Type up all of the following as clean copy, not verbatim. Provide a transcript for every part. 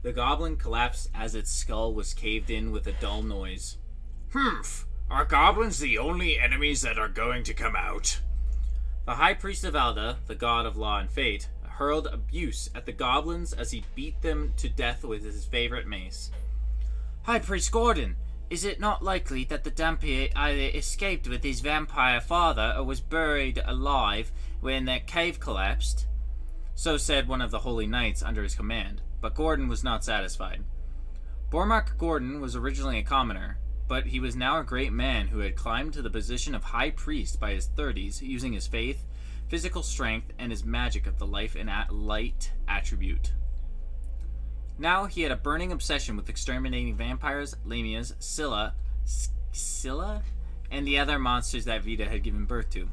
The goblin collapsed as its skull was caved in with a dull noise. Humph! Are goblins the only enemies that are going to come out? The high priest of Alda, the god of law and fate, hurled abuse at the goblins as he beat them to death with his favorite mace. High Priest Gordon, is it not likely that the Dampier either escaped with his vampire father or was buried alive when that cave collapsed? So said one of the holy knights under his command, but Gordon was not satisfied. Bormark Gordon was originally a commoner, but he was now a great man who had climbed to the position of high priest by his 30s using his faith, physical strength, and his magic of the life and light attribute. Now he had a burning obsession with exterminating vampires, lamias, Scylla, and the other monsters that Vita had given birth to.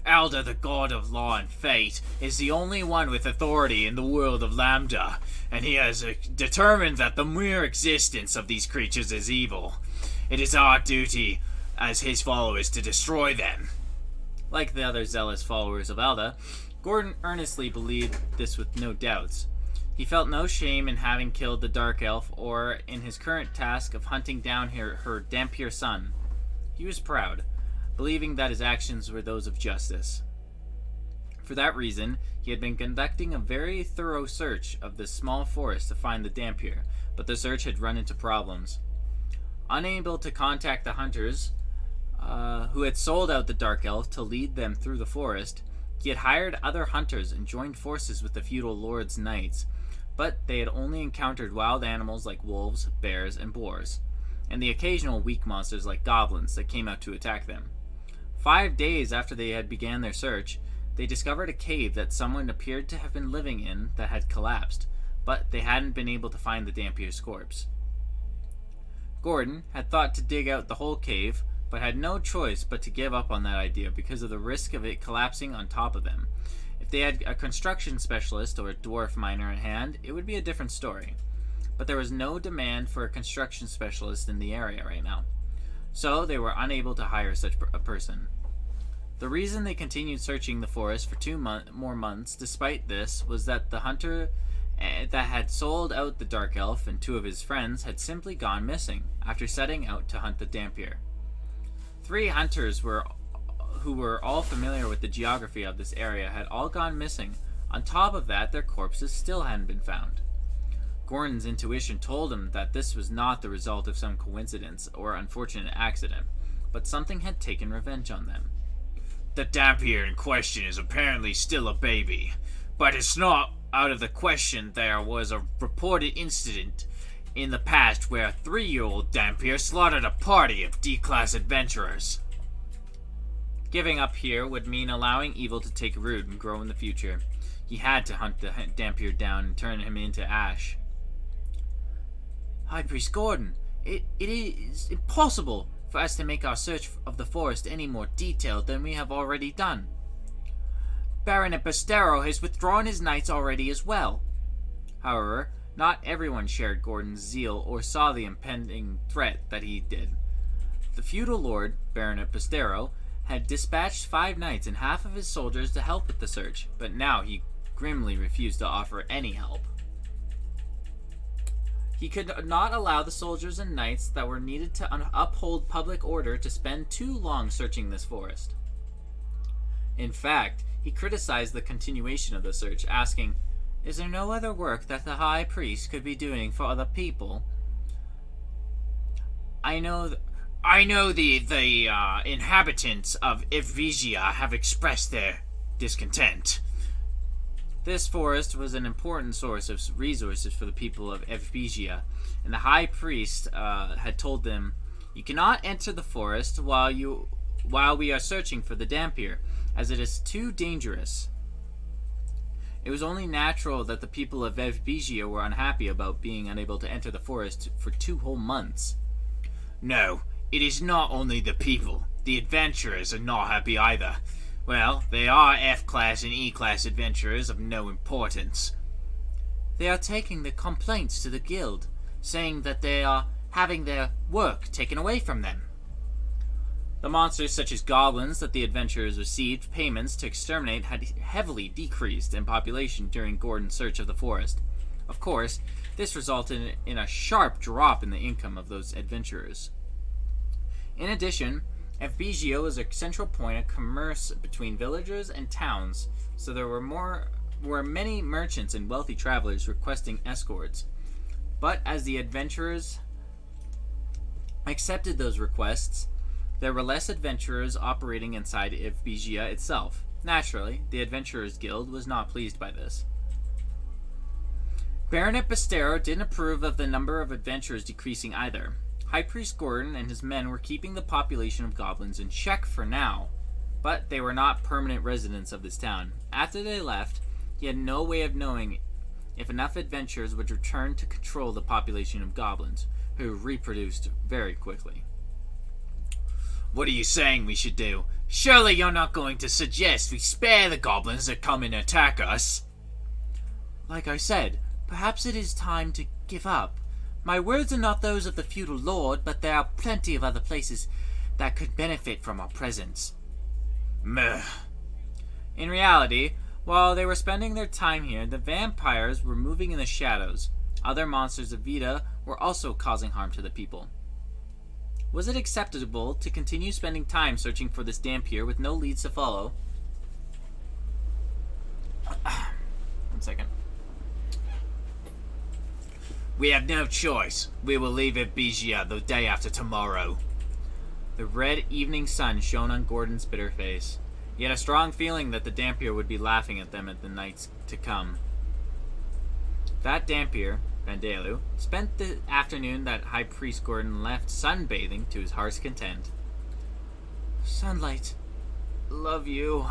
Alda, the god of law and fate, is the only one with authority in the world of Lambda, and he has determined that the mere existence of these creatures is evil. It is our duty as his followers to destroy them. Like the other zealous followers of Alda, Gordon earnestly believed this with no doubts. He felt no shame in having killed the Dark Elf or in his current task of hunting down her Dampier son. He was proud, believing that his actions were those of justice. For that reason, he had been conducting a very thorough search of this small forest to find the Dampier, but the search had run into problems. Unable to contact the hunters, who had sold out the Dark Elf to lead them through the forest, he had hired other hunters and joined forces with the feudal lord's knights, but they had only encountered wild animals like wolves, bears, and boars, and the occasional weak monsters like goblins that came out to attack them. 5 days after they had began their search, they discovered a cave that someone appeared to have been living in that had collapsed, but they hadn't been able to find the Dampier's corpse. Gordon had thought to dig out the whole cave, but had no choice but to give up on that idea because of the risk of it collapsing on top of them. If they had a construction specialist or a dwarf miner at hand, it would be a different story. But there was no demand for a construction specialist in the area right now, so they were unable to hire such a person. The reason they continued searching the forest for 2 more months despite this was that the hunter that had sold out the Dark Elf and 2 of his friends had simply gone missing after setting out to hunt the Dampier. 3 hunters who were all familiar with the geography of this area had all gone missing. On top of that, their corpses still hadn't been found. Gordon's intuition told him that this was not the result of some coincidence or unfortunate accident, but something had taken revenge on them. The Dampier in question is apparently still a baby, but it's not out of the question there was a reported incident in the past where a 3-year-old Dampier slaughtered a party of D-class adventurers. Giving up here would mean allowing evil to take root and grow in the future. He had to hunt the Dampier down and turn him into ash. High Priest Gordon, it is impossible for us to make our search of the forest any more detailed than we have already done. Baron Bastero has withdrawn his knights already as well. However, not everyone shared Gordon's zeal or saw the impending threat that he did. The feudal lord, Baronet Bastero, had dispatched 5 knights and half of his soldiers to help with the search, but now he grimly refused to offer any help. He could not allow the soldiers and knights that were needed to uphold public order to spend too long searching this forest. In fact, he criticized the continuation of the search, asking, "Is there no other work that the High Priest could be doing for other people?" I know the inhabitants of Evvigia have expressed their discontent. This forest was an important source of resources for the people of Evvigia, and the high priest had told them, "You cannot enter the forest while we are searching for the Dampier, as it is too dangerous." It was only natural that the people of Evvigia were unhappy about being unable to enter the forest for 2 whole months. No, it is not only the people. The adventurers are not happy either. Well, they are F-class and E-class adventurers of no importance. They are taking the complaints to the guild, saying that they are having their work taken away from them. The monsters such as goblins that the adventurers received payments to exterminate had heavily decreased in population during Gordon's search of the forest. Of course, this resulted in a sharp drop in the income of those adventurers. In addition, Evbegio was a central point of commerce between villages and towns, so there were many merchants and wealthy travelers requesting escorts. But as the adventurers accepted those requests, there were less adventurers operating inside Evbegia itself. Naturally, the Adventurers Guild was not pleased by this. Baronet Bastero didn't approve of the number of adventurers decreasing either. High Priest Gordon and his men were keeping the population of goblins in check for now, but they were not permanent residents of this town. After they left, he had no way of knowing if enough adventurers would return to control the population of goblins, who reproduced very quickly. What are you saying we should do? Surely you're not going to suggest we spare the goblins that come and attack us? Like I said, perhaps it is time to give up. My words are not those of the feudal lord, but there are plenty of other places that could benefit from our presence. Meh. In reality, while they were spending their time here, the vampires were moving in the shadows. Other monsters of Vita were also causing harm to the people. Was it acceptable to continue spending time searching for this Dampier with no leads to follow? 1 second. We have no choice. We will leave Evbegia the day after tomorrow. The red evening sun shone on Gordon's bitter face. He had a strong feeling that the Dampier would be laughing at them at the nights to come. That Dampier, Vandelu, spent the afternoon that High Priest Gordon left sunbathing to his heart's content. Sunlight, love you.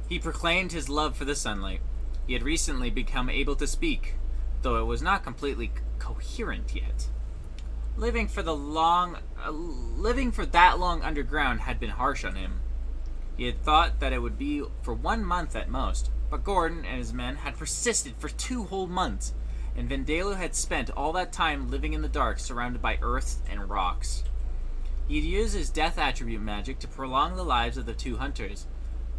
He proclaimed his love for the sunlight. He had recently become able to speak, though it was not completely coherent yet. Living for that long underground had been harsh on him. He had thought that it would be for 1 month at most, but Gordon and his men had persisted for 2 whole months, and Vendelu had spent all that time living in the dark, surrounded by earth and rocks. He had used his death attribute magic to prolong the lives of the 2 hunters,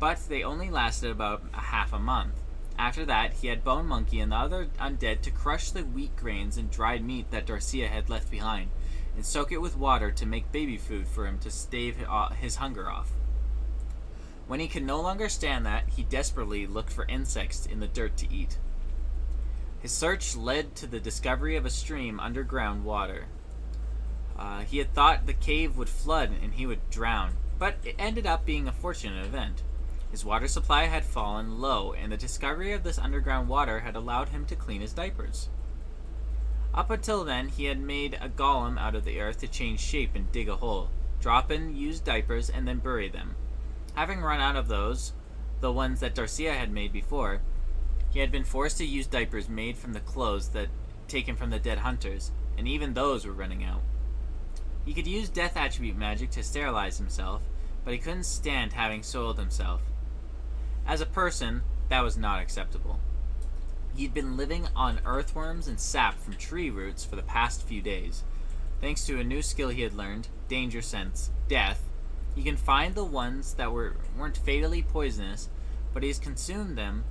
but they only lasted about half a month. After that, he had Bone Monkey and the other undead to crush the wheat grains and dried meat that Darcia had left behind, and soak it with water to make baby food for him to stave his hunger off. When he could no longer stand that, he desperately looked for insects in the dirt to eat. His search led to the discovery of a stream underground water. He had thought the cave would flood and he would drown, but it ended up being a fortunate event. His water supply had fallen low, and the discovery of this underground water had allowed him to clean his diapers. Up until then, he had made a golem out of the earth to change shape and dig a hole, drop in used diapers, and then bury them. Having run out of those, the ones that Darcia had made before, he had been forced to use diapers made from the clothes that taken from the dead hunters, and even those were running out. He could use death attribute magic to sterilize himself, but he couldn't stand having soiled himself. As a person, that was not acceptable. He'd been living on earthworms and sap from tree roots for the past few days. Thanks to a new skill he had learned, Danger Sense, Death, he can find the ones that weren't fatally poisonous, but he's consumed them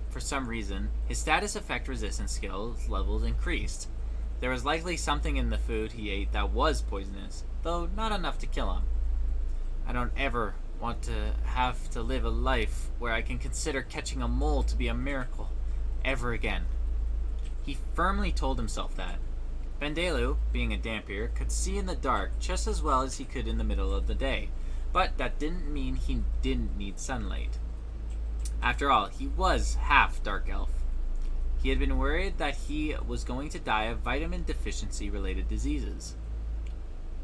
for some reason. His status effect resistance skills levels increased. There was likely something in the food he ate that was poisonous, though not enough to kill him. I don't ever want to have to live a life where I can consider catching a mole to be a miracle ever again. He firmly told himself that. Vendelu, being a Dampier, could see in the dark just as well as he could in the middle of the day, but that didn't mean he didn't need sunlight. After all, he was half Dark Elf. He had been worried that he was going to die of vitamin deficiency-related diseases.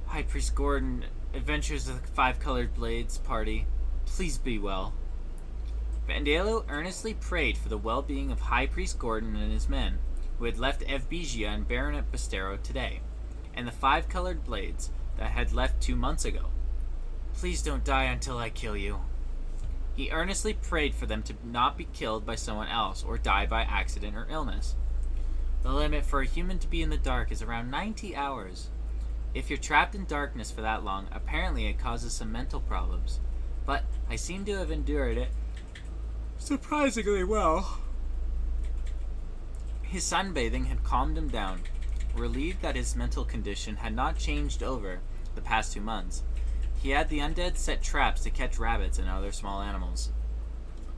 High Priest Gordon, Adventures of the Five-Colored Blades Party, please be well. Vandelo earnestly prayed for the well-being of High Priest Gordon and his men, who had left Evbegia and Baronet Bastero today, and the Five-Colored Blades that had left 2 months ago. Please don't die until I kill you. He earnestly prayed for them to not be killed by someone else or die by accident or illness. The limit for a human to be in the dark is around 90 hours. If you're trapped in darkness for that long, apparently it causes some mental problems. But I seem to have endured it surprisingly well. His sunbathing had calmed him down, relieved that his mental condition had not changed over the past 2 months. He had the undead set traps to catch rabbits and other small animals.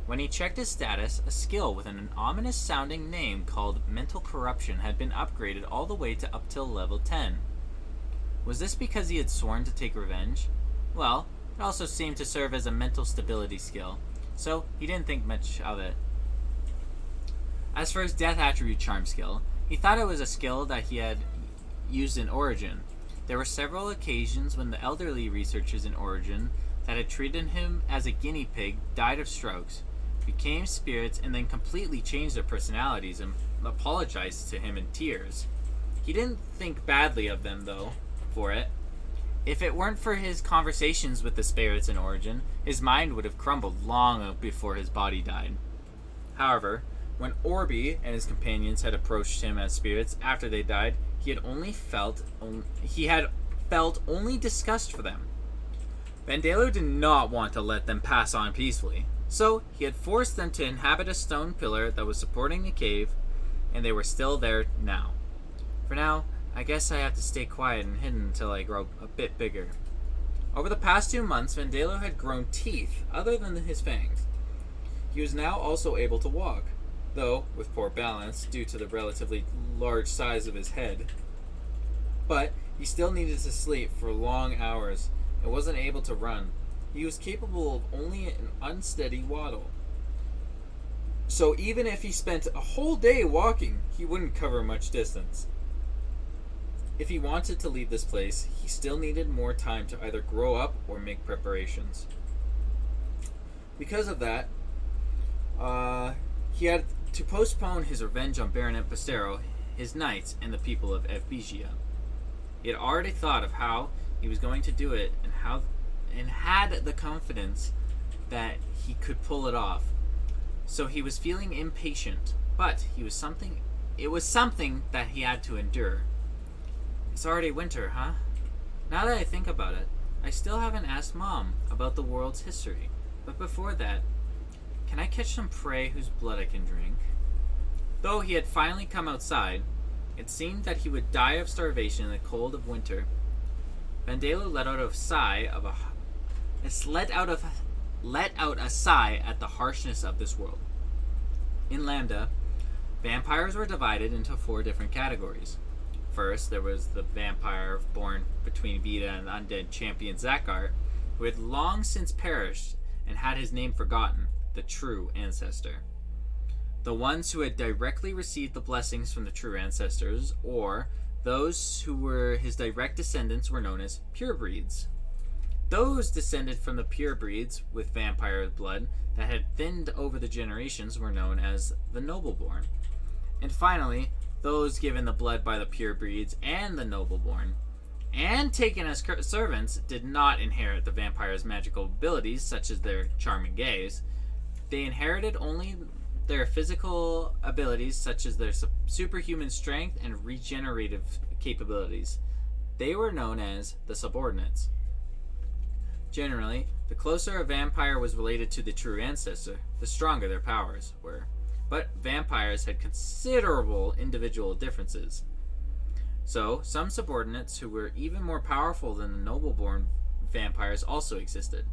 When he checked his status, a skill with an ominous sounding name called Mental Corruption had been upgraded all the way to up till level 10. Was this because he had sworn to take revenge? Well, it also seemed to serve as a mental stability skill, so he didn't think much of it. As for his Death Attribute Charm skill, he thought it was a skill that he had used in Origin. There were several occasions when the elderly researchers in Origin that had treated him as a guinea pig died of strokes, became spirits, and then completely changed their personalities and apologized to him in tears. He didn't think badly of them, though, for it. If it weren't for his conversations with the spirits in Origin, his mind would have crumbled long before his body died. However, when Orby and his companions had approached him as spirits after they died, he had felt only disgust for them. Vandello did not want to let them pass on peacefully, so he had forced them to inhabit a stone pillar that was supporting the cave, and they were still there now. For now, I guess I have to stay quiet and hidden until I grow a bit bigger. Over the past 2 months, Vandello had grown teeth other than his fangs. He was now also able to walk, though with poor balance due to the relatively large size of his head. But he still needed to sleep for long hours and wasn't able to run. He was capable of only an unsteady waddle. So even if he spent a whole day walking, he wouldn't cover much distance. If he wanted to leave this place, he still needed more time to either grow up or make preparations. Because of that, he had to postpone his revenge on Baronet Bastero, his knights, and the people of Evbigia. He had already thought of how he was going to do it and had the confidence that he could pull it off. So he was feeling impatient, but it was something that he had to endure. It's already winter, huh? Now that I think about it, I still haven't asked Mom about the world's history. But before that, can I catch some prey whose blood I can drink? Though he had finally come outside, it seemed that he would die of starvation in the cold of winter. Vandello let out a sigh at the harshness of this world. In Lambda, vampires were divided into 4 different categories. First, there was the vampire born between Vita and the undead champion Zakart, who had long since perished and had his name forgotten, the true ancestor. The ones who had directly received the blessings from the true ancestors, or those who were his direct descendants, were known as purebreeds. Those descended from the purebreeds with vampire blood that had thinned over the generations were known as the nobleborn. And finally, those given the blood by the purebreeds and the nobleborn, and taken as servants, did not inherit the vampire's magical abilities, such as their charming gaze. They inherited only their physical abilities, such as their superhuman strength and regenerative capabilities. They were known as the subordinates. Generally, the closer a vampire was related to the true ancestor, the stronger their powers were. But vampires had considerable individual differences. So, some subordinates who were even more powerful than the noble-born vampires also existed.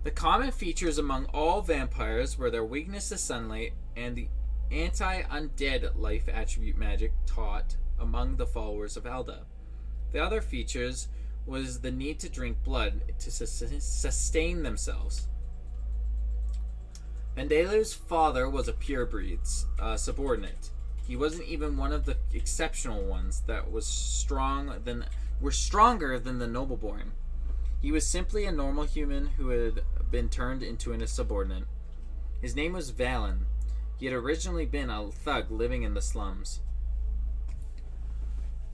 The common features among all vampires were their weakness to sunlight and the anti-undead life attribute magic taught among the followers of Alda. The other features was the need to drink blood to sustain themselves. Vandello's father was a purebreed subordinate. He wasn't even one of the exceptional ones that were stronger than the nobleborn. He was simply a normal human who had been turned into a subordinate. His name was Valen. He had originally been a thug living in the slums.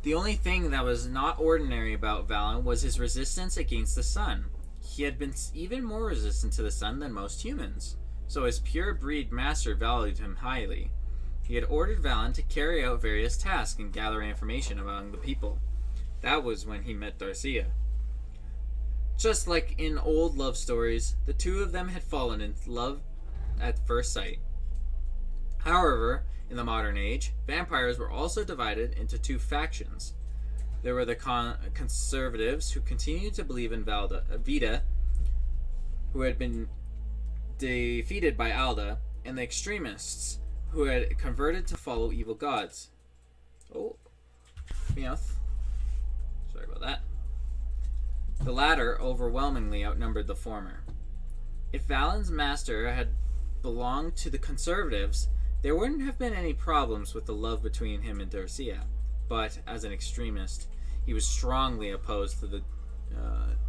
The only thing that was not ordinary about Valen was his resistance against the sun. He had been even more resistant to the sun than most humans, so his pure-breed master valued him highly. He had ordered Valen to carry out various tasks and gather information among the people. That was when he met Darcia. Just like in old love stories, the two of them had fallen in love at first sight. However, In the modern age, vampires were also divided into two factions. There were the conservatives who continued to believe in Vita, who had been defeated by Alda, and the extremists who had converted to follow evil gods. Oh, Meowth. Sorry about that. The latter overwhelmingly outnumbered the former. If Valen's master had belonged to the conservatives, there wouldn't have been any problems with the love between him and Darcia. But, as an extremist, he was strongly opposed to the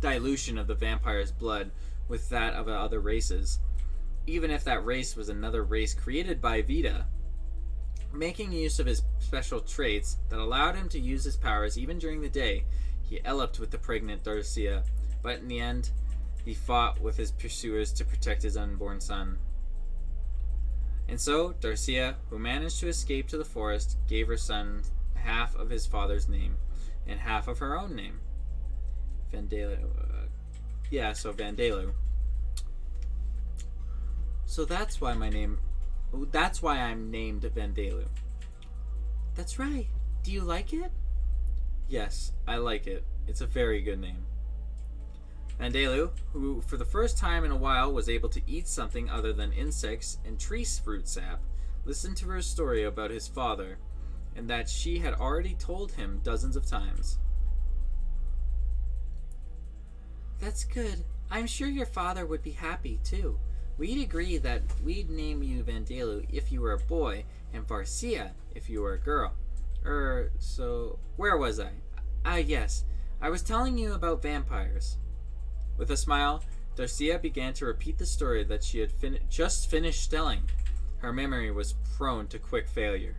dilution of the vampire's blood with that of other races, even if that race was another race created by Vita. Making use of his special traits that allowed him to use his powers even during the day, he eloped with the pregnant Darcia, but in the end, he fought with his pursuers to protect his unborn son. And so, Darcia, who managed to escape to the forest, gave her son half of his father's name and half of her own name. Vandalu. Vandalu. So that's why I'm named Vandalu. That's right. Do you like it? Yes, I like it. It's a very good name. Vandalu, who for the first time in a while was able to eat something other than insects and tree fruit sap, listened to her story about his father, and that she had already told him dozens of times. That's good. I'm sure your father would be happy, too. We'd agree that we'd name you Vandalu if you were a boy, and Varcia if you were a girl. So, where was I? Yes. I was telling you about vampires. With a smile, Darcia began to repeat the story that she had just finished telling. Her memory was prone to quick failure.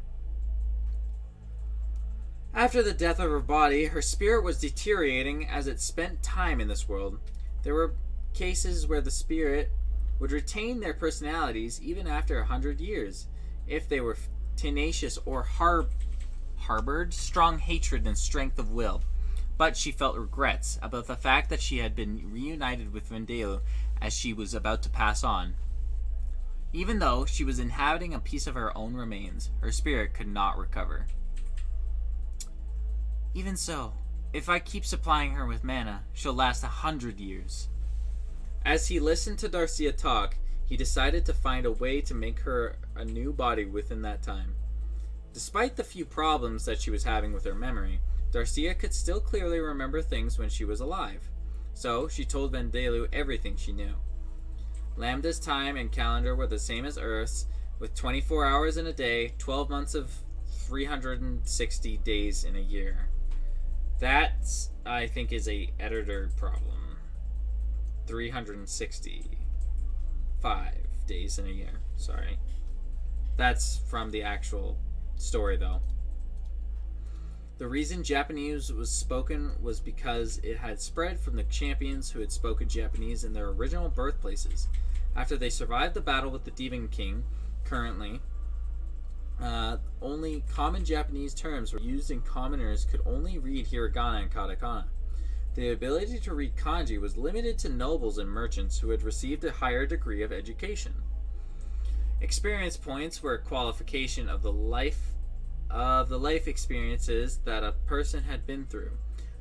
After the death of her body, her spirit was deteriorating as it spent time in this world. There were cases where the spirit would retain their personalities even after 100 years, if they were tenacious or harbored strong hatred and strength of will. But she felt regrets about the fact that she had been reunited with Vandalu as she was about to pass on. Even though she was inhabiting a piece of her own remains, her spirit could not recover. Even so, if I keep supplying her with mana, she'll last 100 years. As he listened to Darcia talk, he decided to find a way to make her a new body within that time. Despite the few problems that she was having with her memory, Darcia could still clearly remember things when she was alive. So, she told Vandalu everything she knew. Lambda's time and calendar were the same as Earth's, with 24 hours in a day, 12 months of 360 days in a year. That, I think, is a editor problem. 365 days in a year. Sorry. That's from the actual story, though. The reason Japanese was spoken was because it had spread from the champions who had spoken Japanese in their original birthplaces. After they survived the battle with the Demon King, currently, only common Japanese terms were used and commoners could only read hiragana and katakana. The ability to read kanji was limited to nobles and merchants who had received a higher degree of education. Experience points were a qualification of the life experiences that a person had been through.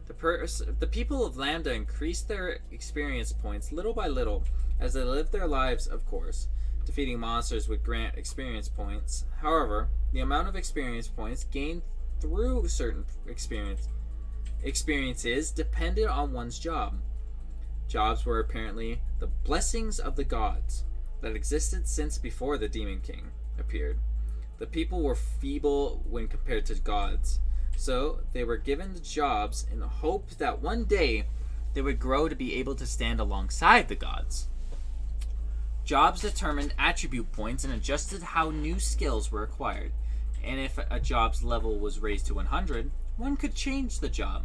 The people of Lambda increased their experience points little by little as they lived their lives, of course. Defeating monsters would grant experience points. However, the amount of experience points gained through certain experiences depended on one's job. Jobs were apparently the blessings of the gods that existed since before the Demon King appeared. The people were feeble when compared to gods, so they were given the jobs in the hope that one day they would grow to be able to stand alongside the gods. Jobs determined attribute points and adjusted how new skills were acquired, and if a job's level was raised to 100, one could change the job.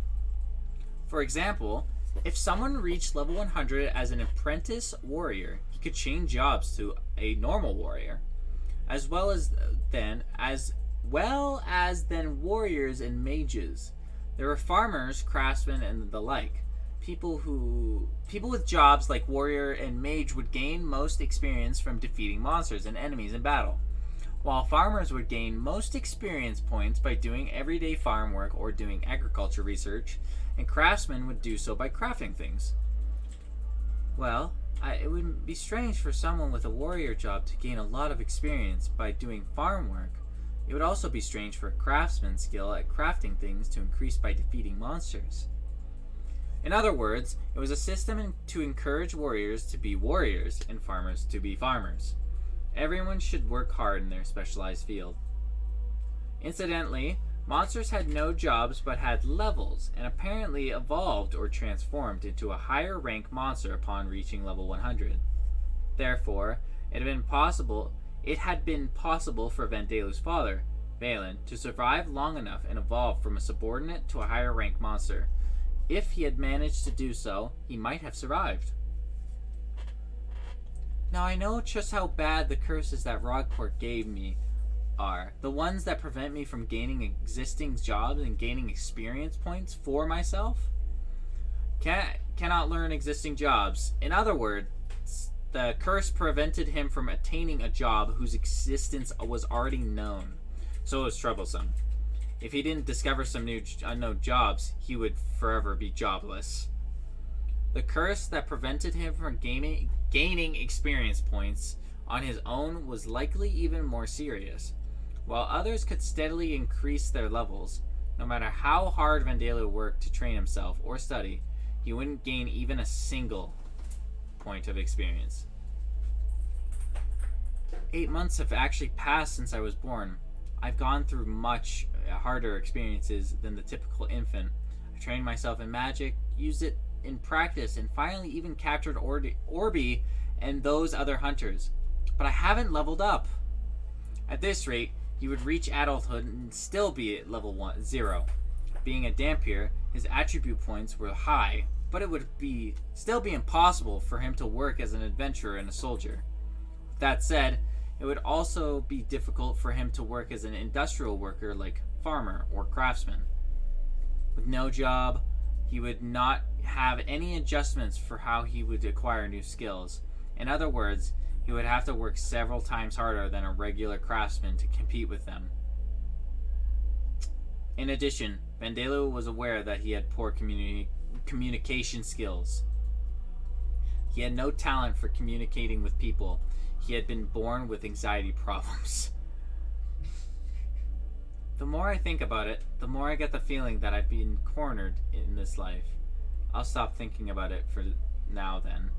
For example, if someone reached level 100 as an apprentice warrior, he could change jobs to a normal warrior, as well as then warriors and mages. There were farmers, craftsmen, and the like. People with jobs like warrior and mage would gain most experience from defeating monsters and enemies in battle. while farmers would gain most experience points by doing everyday farm work or doing agriculture research, and craftsmen would do so by crafting things. Well, it would be strange for someone with a warrior job to gain a lot of experience by doing farm work. It would also be strange for a craftsman's skill at crafting things to increase by defeating monsters. In other words, it was a system to encourage warriors to be warriors and farmers to be farmers. Everyone should work hard in their specialized field. Incidentally, monsters had no jobs but had levels, and apparently evolved or transformed into a higher rank monster upon reaching level 100. Therefore, it had been possible for Vandelu's father, Valen, to survive long enough and evolve from a subordinate to a higher rank monster. If he had managed to do so, he might have survived. Now I know just how bad the curses that Rodcourt gave me are. The ones that prevent me from gaining existing jobs and gaining experience points for myself. Cannot learn existing jobs. In other words, the curse prevented him from attaining a job whose existence was already known. So it was troublesome. If he didn't discover some new unknown jobs, he would forever be jobless. The curse that prevented him from gaining experience points on his own was likely even more serious. While others could steadily increase their levels, no matter how hard Vandelu worked to train himself or study, he wouldn't gain even a single point of experience. 8 months have actually passed since I was born. I've gone through much harder experiences than the typical infant. I trained myself in magic, used it in practice, and finally even captured Orby and those other hunters. But I haven't leveled up. At this rate, he would reach adulthood and still be at level 0. Being a Dampier, his attribute points were high, but it would still be impossible for him to work as an adventurer and a soldier. That said, it would also be difficult for him to work as an industrial worker like farmer or craftsman. With no job, he would not have any adjustments for how he would acquire new skills. In other words, he would have to work several times harder than a regular craftsman to compete with them. In addition, Vandelu was aware that he had poor communication skills. He had no talent for communicating with people. He had been born with anxiety problems. The more I think about it, the more I get the feeling that I've been cornered in this life. I'll stop thinking about it for now then.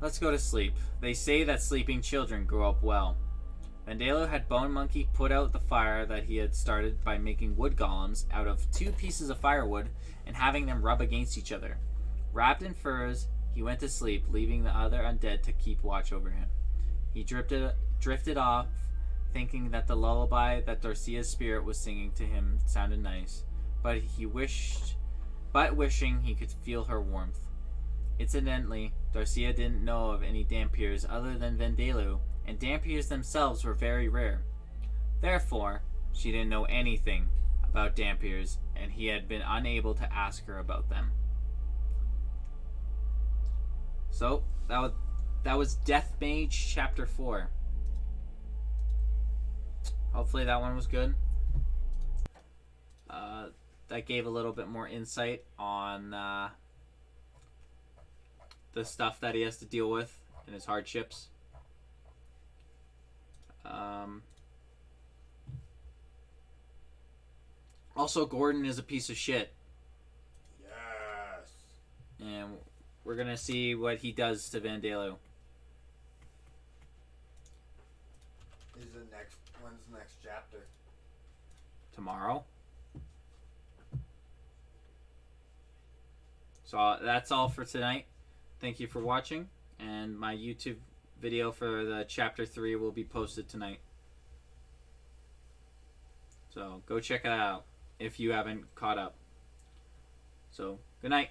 Let's go to sleep. They say that sleeping children grow up well. Vandelu had Bone Monkey put out the fire that he had started by making wood golems out of 2 pieces of firewood and having them rub against each other. Wrapped in furs, he went to sleep, leaving the other undead to keep watch over him. He drifted off, thinking that the lullaby that Dorcia's spirit was singing to him sounded nice, but wishing he could feel her warmth. Incidentally, Dorcia didn't know of any Dampiers other than Vandelu, and Dampiers themselves were very rare. Therefore, she didn't know anything about Dampiers, and he had been unable to ask her about them. So, that was Death Mage Chapter 4. Hopefully that one was good. That gave a little bit more insight on the stuff that he has to deal with and his hardships. Also, Gordon is a piece of shit. Yes. And we're gonna see what he does to Vandelu. When's the next chapter? Tomorrow. So that's all for tonight. Thank you for watching, and my YouTube video for the chapter 3 will be posted tonight. So go check it out if you haven't caught up. So good night.